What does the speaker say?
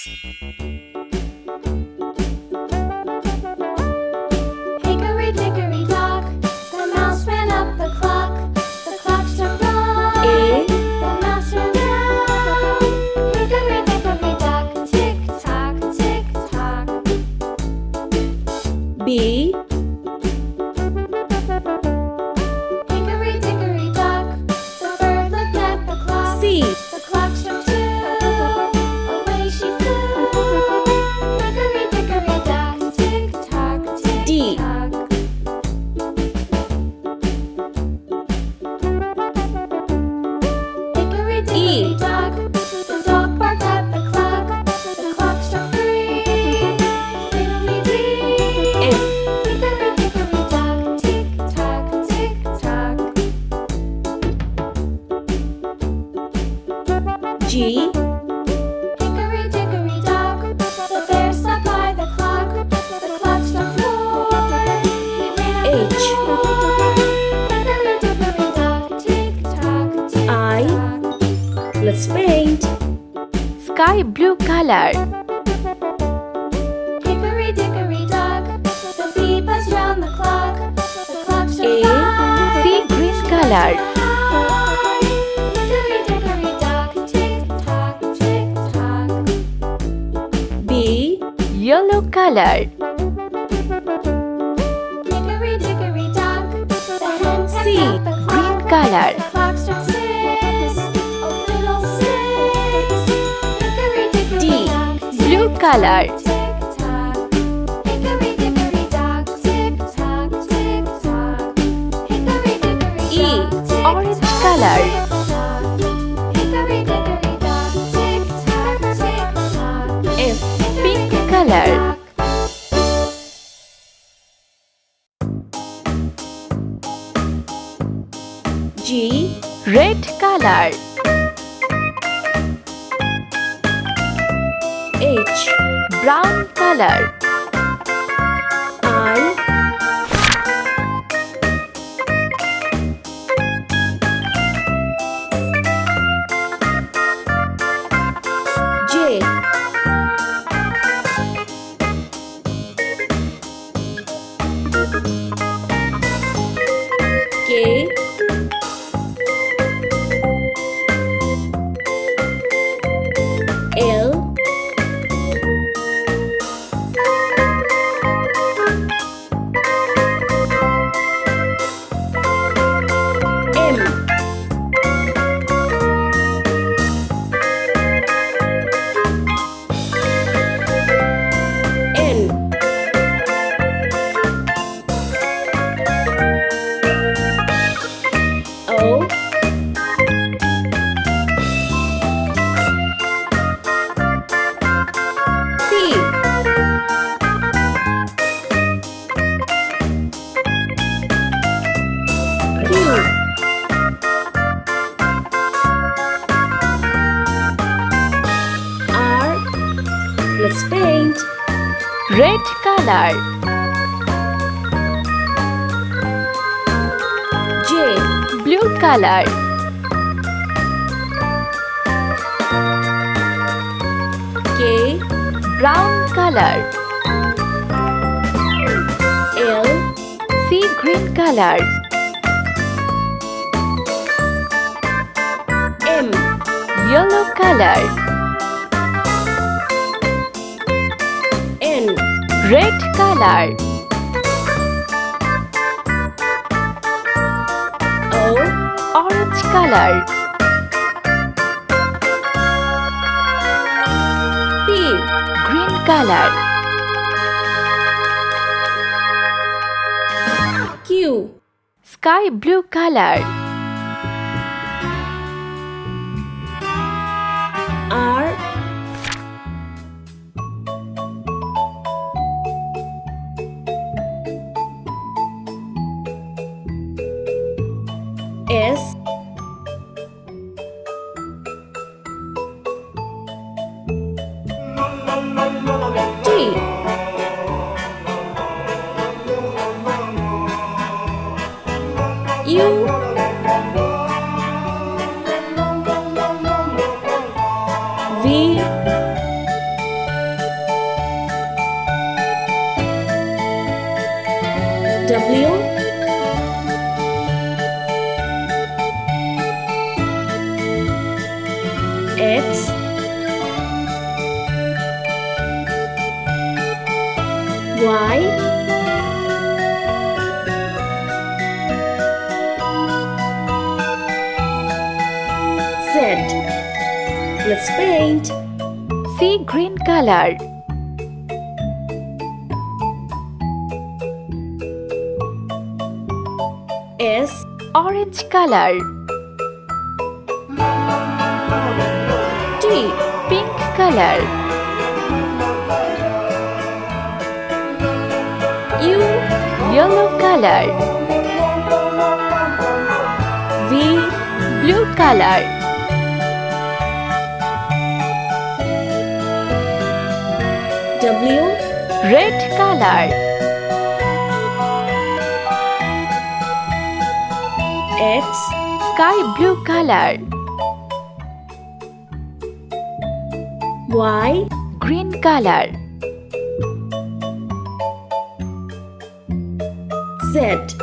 Hickory dickory dock, the mouse ran up the clock. The clock struck one, the mouse ran down. Hickory dickory dock, tick tock, tick tock. B. Hickory dickory dock, the bird looked at the clock. C. The clock struck two, away she flew. Hickory dickory dock, tick tock, tick D. tock. Hickory dickory dock, the dog barked at the clock. The clock struck three, fiddly-dee. F. Hickory dickory dock, tick tock, tick tock. G. Hickory dickory dock, the bear sat by the clock. The clock struck four, he ran out the H. door. Hickory dickory dock, tick tock, tick I. tock. Let's paint. Sky blue color. Hickory dickory dock, the bee buzzed round the clock. The clock struck A. five, Sea green color. high. Hickory dickory dock, tick tock, tick tock. B. Yellow color. Hickory dickory dock, the hen pecked C. at the Green clock. color. The clock struck six, oh fiddle-sticks. Hickory dickory D. dock, Blue tick color. tock, tick tock. Hickory dickory dock, tick tock, tick tock. Hickory dickory E. dock, tick Orange tock, color. tick tock. Hickory dickory dock, tick tock, tick tock. F. Pink color. G. Red color. H. Brown color. I. J. K. L. M. N. O. P. Q. R. Let's paint. Red color. J. Blue color. K. Brown color. L. Sea green color. M. Yellow color. N. Red color. O. Orange color. P. Green color. Q. Sky blue color. R. S. T. U. W, X, Y, Z. Let's paint. See green color. S, Orange color. T, Pink color. U, Yellow color. V, Blue color. W, Red color. X, Sky blue color. Y, Green color. Z.